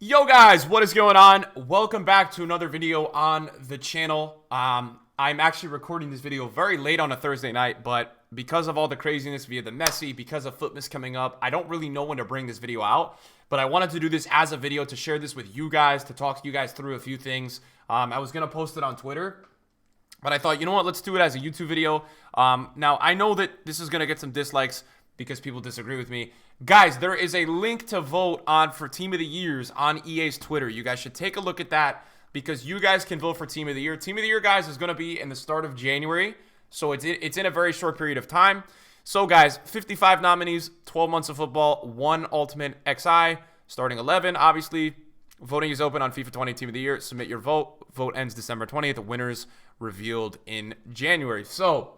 Yo guys, what is going on? Welcome back to another video on the channel. I'm actually recording this video very late on a Thursday night, but because of all the craziness via the Messi, because of futmas coming up, I don't really know when to bring this video out, but I wanted to do this as a video to share this with you guys, to talk to you guys through a few things. I was going to post it on Twitter, but I thought, you know what, let's do it as a YouTube video. Now, I know that this is going to get some dislikes because people disagree with me. Guys, there is a link to vote on for Team of the Years on EA's Twitter. You guys should take a look at that because you guys can vote for Team of the Year. Team of the Year, guys, is going to be in the start of January, so it's in a very short period of time. So, guys, 55 nominees, 12 months of football, 1 Ultimate XI, starting 11, obviously. Voting is open on FIFA 20 Team of the Year. Submit your vote. Vote ends December 20th. The winners revealed in January. So,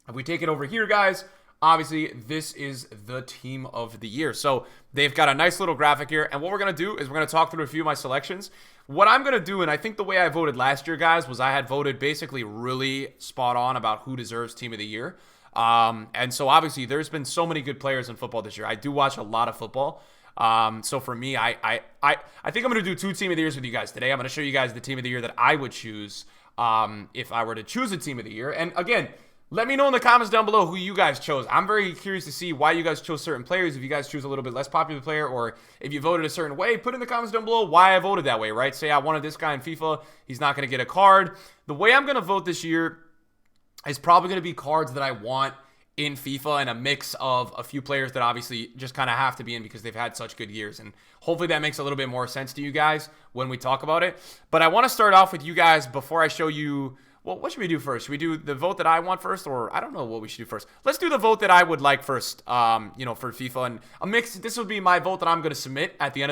if we take it over here, guys, obviously, this is the Team of the Year. So they've got a nice little graphic here. And what we're going to do is we're going to talk through a few of my selections. What I'm going to do, and I think the way I voted last year, guys, was I had voted basically really spot on about who deserves Team of the Year. And so obviously there's been so many good players in football this year. I do watch a lot of football. So for me, I think I'm going to do 2 Team of the Years with you guys today. I'm going to show you guys the Team of the Year that I would choose if I were to choose a Team of the Year. And again, let me know in the comments down below who you guys chose. I'm very curious to see why you guys chose certain players. If you guys choose a little bit less popular player, or if you voted a certain way, put in the comments down below why I voted that way, right? Say I wanted this guy in FIFA. He's not going to get a card. The way I'm going to vote this year is probably going to be cards that I want in FIFA and a mix of a few players that obviously just kind of have to be in because they've had such good years. And hopefully that makes a little bit more sense to you guys when we talk about it. But I want to start off with you guys before I show you. Well, what should we do first? Should we do the vote that I want first, or I don't know what we should do first. Let's do the vote that I would like first, for FIFA, and a mix. This would be my vote that I'm going to submit at the end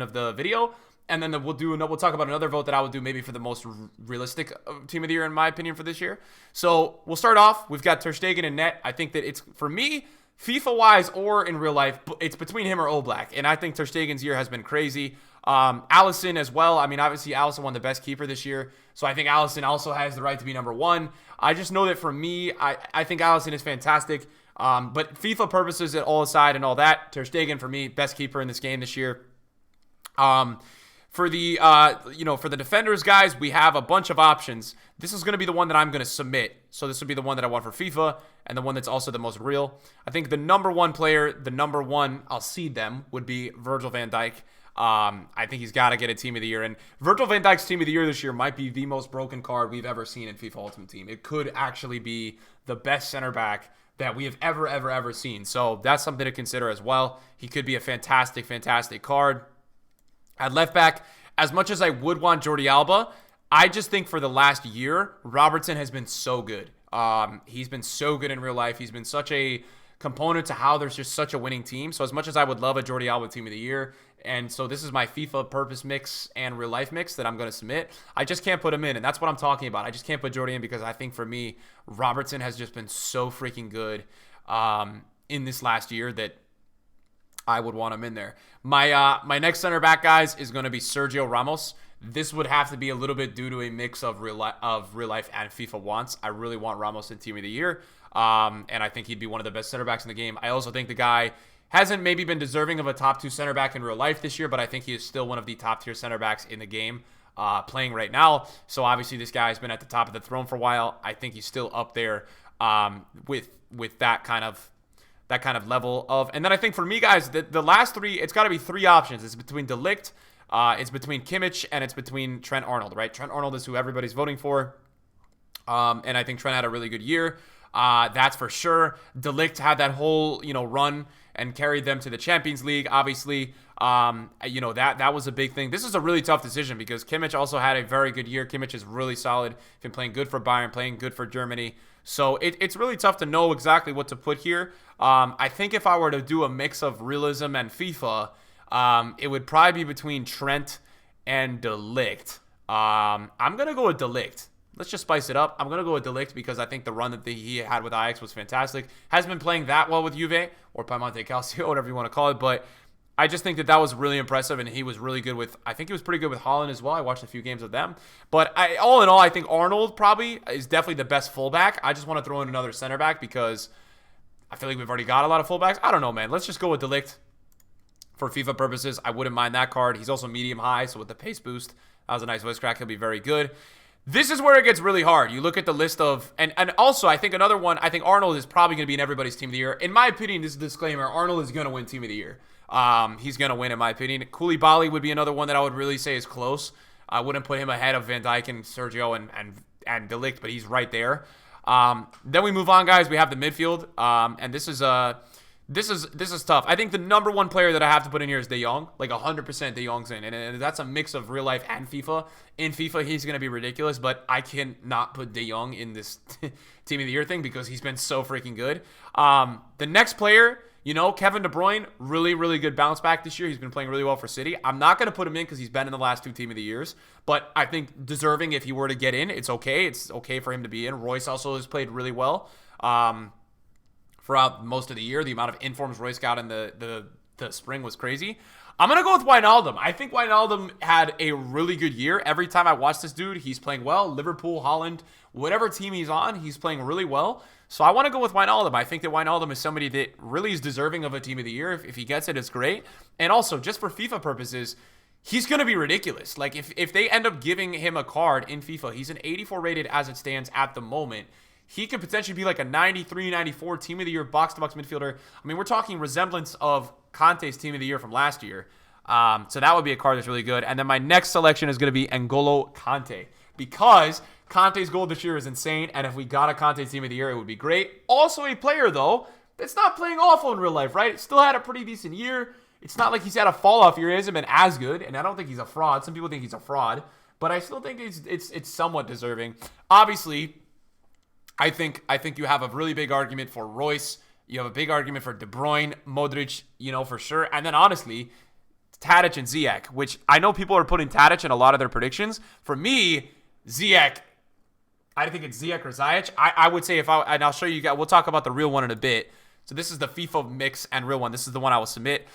of the video, and then we'll talk about another vote that I would do maybe for the most realistic Team of the Year in my opinion for this year. So we'll start off. We've got Ter Stegen in net. I think that it's, for me, FIFA-wise or in real life, it's between him or Oblak, and I think Ter Stegen's year has been crazy. Alisson as well. I mean, obviously, Alisson won the best keeper this year, so I think Alisson also has the right to be number 1. I just know that for me, I think Alisson is fantastic. But FIFA purposes all aside and all that, Ter Stegen for me, best keeper in this game this year. For the for the defenders, guys, we have a bunch of options. This is going to be the one that I'm going to submit. So this would be the one that I want for FIFA and the one that's also the most real. I think the number 1 player, I'll seed them, would be Virgil van Dijk. I think he's got to get a Team of the Year. And Virgil van Dijk's Team of the Year this year might be the most broken card we've ever seen in FIFA Ultimate Team. It could actually be the best center back that we have ever seen. So that's something to consider as well. He could be a fantastic card. At left back, as much as I would want Jordi Alba, I just think for the last year, Robertson has been so good. He's been so good in real life. He's been such a component to how there's just such a winning team. So as much as I would love a Jordi Alba Team of the Year, and so this is my FIFA purpose mix and real life mix that I'm going to submit, I just can't put him in, and that's what I'm talking about. I just can't put Jordi in because I think for me, Robertson has just been so freaking good in this last year that I would want him in there. My next center back, guys, is going to be Sergio Ramos. This would have to be a little bit due to a mix of real life and FIFA wants. I really want Ramos in Team of the Year, and I think he'd be one of the best center backs in the game. I also think the guy hasn't maybe been deserving of a top 2 center back in real life this year, but I think he is still one of the top tier center backs in the game playing right now. So obviously this guy has been at the top of the throne for a while. I think he's still up there with that kind of level of. And then I think for me, guys, the last 3, it's got to be 3 options. It's between De Ligt, it's between Kimmich, and it's between Trent Arnold, right? Trent Arnold is who everybody's voting for. And I think Trent had a really good year. That's for sure. De Ligt had that whole, run and carried them to the Champions League. Obviously, that was a big thing. This is a really tough decision because Kimmich also had a very good year. Kimmich is really solid. Been playing good for Bayern, playing good for Germany. So it's really tough to know exactly what to put here. I think if I were to do a mix of realism and FIFA, it would probably be between Trent and De Ligt. I'm going to go with De Ligt. Let's just spice it up. I'm going to go with De Ligt because I think the run that he had with Ajax was fantastic. Hasn't been playing that well with Juve or Piemonte Calcio, whatever you want to call it, but I just think that was really impressive, and he was really good with, I think he was pretty good with Holland as well. I watched a few games of them. But all in all, I think Arnold probably is definitely the best fullback. I just want to throw in another center back because I feel like we've already got a lot of fullbacks. I don't know, man. Let's just go with De Ligt. For FIFA purposes, I wouldn't mind that card. He's also medium high, so with the pace boost, that was a nice voice crack. He'll be very good. This is where it gets really hard. You look at the list of, and also I think another one, I think Arnold is probably going to be in everybody's team of the year. In my opinion, this is a disclaimer, Arnold is going to win team of the year. He's going to win in my opinion. Koulibaly would be another one that I would really say is close. I wouldn't put him ahead of Van Dijk and Sergio and De Ligt, but he's right there. Then we move on, guys. We have the midfield, and this is tough. I think the number one player that I have to put in here is De Jong. Like 100% De Jong's in. And that's a mix of real life and FIFA. In FIFA, he's going to be ridiculous, but I cannot put De Jong in this team of the year thing because he's been so freaking good. The next player, Kevin De Bruyne, really, really good bounce back this year. He's been playing really well for City. I'm not going to put him in because he's been in the last 2 team of the years, but I think deserving if he were to get in, it's okay. It's okay for him to be in. Royce also has played really well. Throughout most of the year, the amount of informs Royce got in the spring was crazy. I'm going to go with Wijnaldum. I think Wijnaldum had a really good year. Every time I watch this dude, he's playing well. Liverpool, Holland, whatever team he's on, he's playing really well. So I want to go with Wijnaldum. I think that Wijnaldum is somebody that really is deserving of a team of the year. If he gets it, it's great. And also, just for FIFA purposes, he's going to be ridiculous. Like, if they end up giving him a card in FIFA, he's an 84 rated as it stands at the moment. He could potentially be like a 93, 94 team of the year box-to-box midfielder. I mean, we're talking resemblance of Conte's team of the year from last year. So that would be a card that's really good. And then my next selection is going to be N'Golo Kante. Because Conte's goal this year is insane. And if we got a Conte team of the year, it would be great. Also a player, though, that's not playing awful in real life, right? Still had a pretty decent year. It's not like he's had a fall-off year. He hasn't been as good. And I don't think he's a fraud. Some people think he's a fraud. But I still think it's somewhat deserving. Obviously, I think you have a really big argument for Royce. You have a big argument for De Bruyne, Modric, for sure. And then honestly, Tadic and Ziyech, which I know people are putting Tadic in a lot of their predictions. For me, Ziyech, I think it's Ziyech or Ziyech. I would say and I'll show you guys, we'll talk about the real one in a bit. So this is the FIFA mix and real one. This is the one I will submit.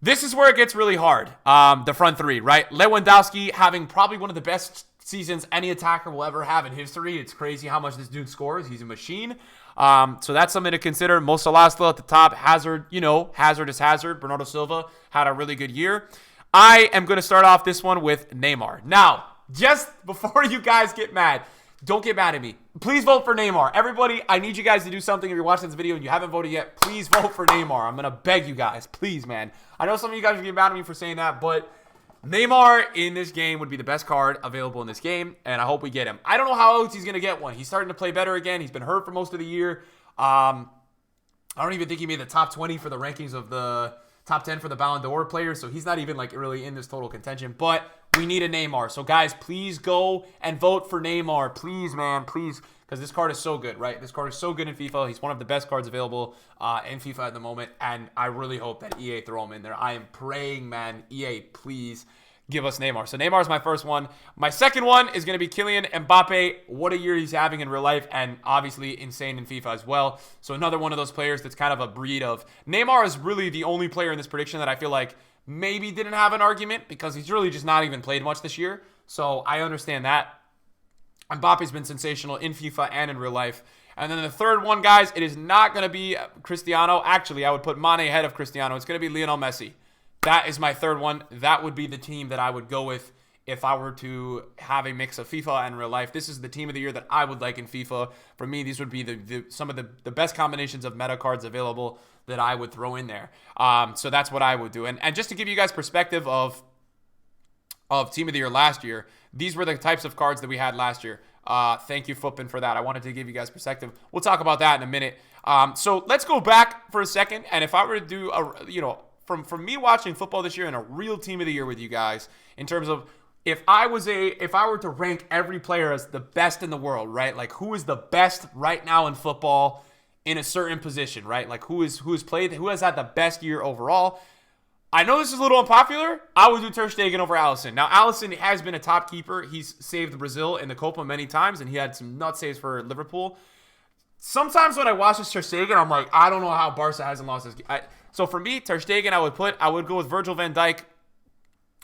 This is where it gets really hard. The front three, right? Lewandowski having probably one of the best seasons any attacker will ever have in history. It's crazy how much this dude scores. He's a machine. So that's something to consider. Mo Salah still at the top. Hazard, Hazard is Hazard. Bernardo Silva had a really good year. I am going to start off this one with Neymar. Now, just before you guys get mad, don't get mad at me. Please vote for Neymar. Everybody, I need you guys to do something. If you're watching this video and you haven't voted yet, please vote for Neymar. I'm going to beg you guys. Please, man. I know some of you guys are getting mad at me for saying that, but Neymar in this game would be the best card available in this game, and I hope we get him. I don't know how else he's going to get one. He's starting to play better again. He's been hurt for most of the year. I don't even think he made the top 20 for the rankings of the top 10 for the Ballon d'Or players, so he's not even really in this total contention, but we need a Neymar. So guys, please go and vote for Neymar. Please, man, please, because this card is so good, right? This card is so good in FIFA. He's one of the best cards available in FIFA at the moment, and I really hope that EA throw him in there. I am praying, man. EA, please give us Neymar. So Neymar is my first one. My second one is going to be Kylian Mbappe. What a year he's having in real life, and obviously insane in FIFA as well. So another one of those players that's kind of a breed of... Neymar is really the only player in this prediction that I feel like maybe didn't have an argument because he's really just not even played much this year. So I understand that. Mbappe's been sensational in FIFA and in real life. And then the third one, guys, it is not going to be Cristiano. Actually, I would put Mane ahead of Cristiano. It's going to be Lionel Messi. That is my third one. That would be the team that I would go with if I were to have a mix of FIFA and real life. This is the team of the year that I would like in FIFA. For me, these would be some of the best combinations of meta cards available that I would throw in there. So that's what I would do. And just to give you guys perspective of team of the year last year, these were the types of cards that we had last year. Thank you, Footman, for that. I wanted to give you guys perspective. We'll talk about that in a minute. So let's go back for a second. And if I were to do from me watching football this year and a real team of the year with you guys, in terms of if I were to rank every player as the best in the world, right? Like who is the best right now in football in a certain position, right? Like who has had the best year overall? I know this is a little unpopular. I would do Ter Stegen over Alisson. Now, Alisson has been a top keeper. He's saved Brazil in the Copa many times, and he had some nut saves for Liverpool. Sometimes when I watch this Ter Stegen, I'm like, I don't know how Barca hasn't lost this game. So for me, Ter Stegen, I would go with Virgil van Dijk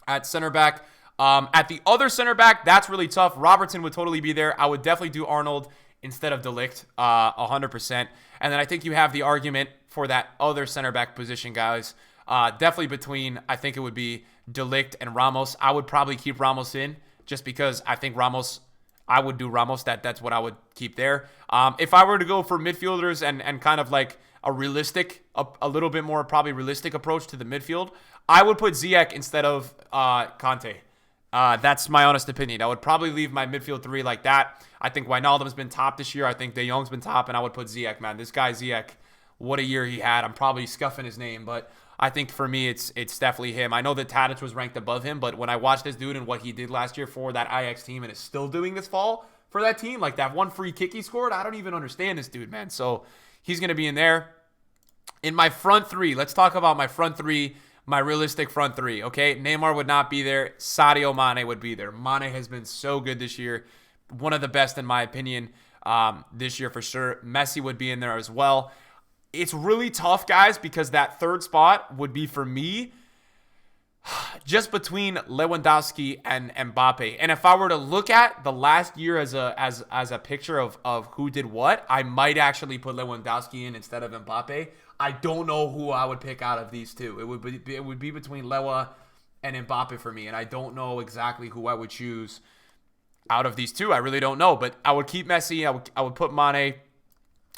at center back. At the other center back, that's really tough. Robertson would totally be there. I would definitely do Arnold instead of De Ligt, 100%. And then I think you have the argument for that other center back position, guys. Definitely between, I think it would be De Ligt and Ramos. I would probably keep Ramos in just because I think Ramos, I would do Ramos. That's what I would keep there. If I were to go for midfielders and kind of like a realistic, a little bit more probably realistic approach to the midfield, I would put Ziyech instead of Kanté. That's my honest opinion. I would probably leave my midfield three like that. I think Wijnaldum's been top this year. I think De Jong's been top, and I would put Ziyech, man. This guy Ziyech, what a year he had. I'm probably scuffing his name, but I think for me, it's definitely him. I know that Tadic was ranked above him, but when I watched this dude and what he did last year for that Ajax team and is still doing this fall for that team, like that one free kick he scored, I don't even understand this dude, man. So he's going to be in there. In my front three, let's talk about my front three, my realistic front three, okay? Neymar would not be there. Sadio Mane would be there. Mane has been so good this year. One of the best, in my opinion, this year for sure. Messi would be in there as well. It's really tough, guys, because that third spot would be, for me, just between Lewandowski and Mbappe. And if I were to look at the last year as a picture of who did what, I might actually put Lewandowski in instead of Mbappe. I don't know who I would pick out of these two. It would be between Lewa and Mbappe for me, and I don't know exactly who I would choose out of these two. I really don't know, but I would keep Messi. I would put Mane,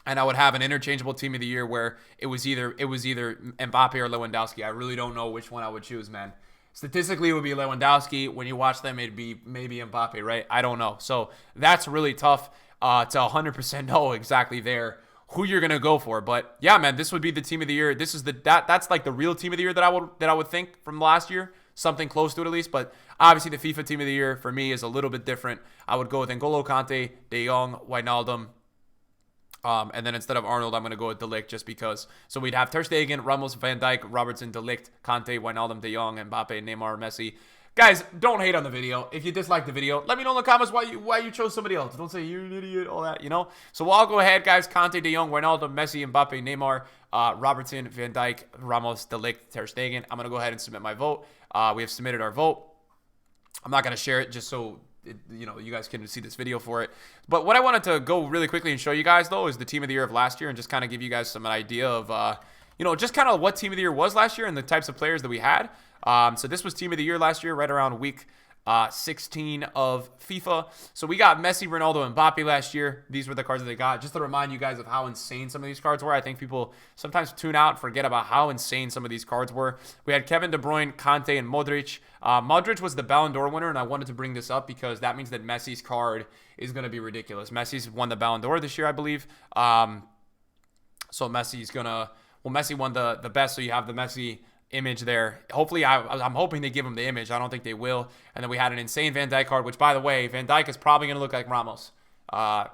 and I would have an interchangeable team of the year where it was either Mbappe or Lewandowski. I really don't know which one I would choose, man. Statistically, it would be Lewandowski. When you watch them, it'd be maybe Mbappe, right? I don't know. So that's really tough to 100% know exactly there who you're gonna go for. But yeah, man, this would be the team of the year. This is that's like the real team of the year that I would think from last year, something close to it at least. But obviously, the FIFA team of the year for me is a little bit different. I would go with N'Golo Kante, De Jong, Wijnaldum. And then instead of Arnold, I'm going to go with De Ligt just because. So we'd have Ter Stegen, Ramos, Van Dijk, Robertson, De Ligt, Kante, Wijnaldum, De Jong, Mbappe, Neymar, Messi. Guys, don't hate on the video. If you dislike the video, let me know in the comments why you chose somebody else. Don't say you're an idiot, all that, you know. So I'll go ahead, guys. Kante, De Jong, Wijnaldum, Messi, Mbappe, Neymar, Robertson, Van Dijk, Ramos, De Ligt, Ter Stegen. I'm going to go ahead and submit my vote. We have submitted our vote. I'm not going to share it just so you guys can see this video for it. But what I wanted to go really quickly and show you guys, though, is the team of the year of last year and just kind of give you guys some idea of, just kind of what team of the year was last year and the types of players that we had. So this was team of the year last year, right around week 16 of FIFA. So we got Messi, Ronaldo, and Mbappe last year. These were the cards that they got. Just to remind you guys of how insane some of these cards were. I think people sometimes tune out and forget about how insane some of these cards were. We had Kevin De Bruyne, Kante, and Modric. Modric was the Ballon d'Or winner, and I wanted to bring this up because that means that Messi's card is going to be ridiculous. Messi's won the Ballon d'Or this year, I believe. So Messi's going to... Well, Messi won the best, so you have the Messi image there. Hopefully, I'm hoping they give him the image. I don't think they will. And then we had an insane Van Dijk card, which, by the way, Van Dijk is probably going to look like Ramos,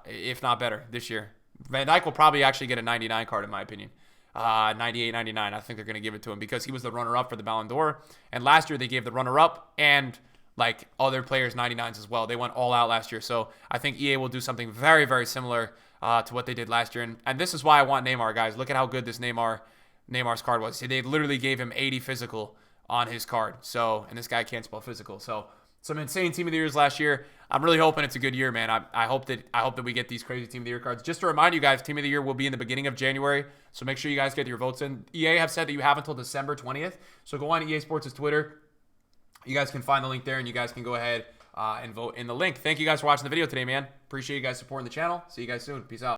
if not better, this year. Van Dijk will probably actually get a 99 card, in my opinion. 98, 99. I think they're going to give it to him because he was the runner-up for the Ballon d'Or. And last year, they gave the runner-up and like other players 99s as well. They went all out last year. So I think EA will do something very, very similar to what they did last year. And this is why I want Neymar, guys. Look at how good this Neymar's card was. They literally gave him 80 physical on his card. So, and this guy can't spell physical. So, some insane team of the years last year. I'm really hoping it's a good year, man. I hope that we get these crazy team of the year cards. Just to remind you guys, team of the year will be in the beginning of January. So make sure you guys get your votes in. EA have said that you have until December 20th. So go on EA Sports' Twitter. You guys can find the link there, and you guys can go ahead and vote in the link. Thank you guys for watching the video today, man. Appreciate you guys supporting the channel. See you guys soon. Peace out.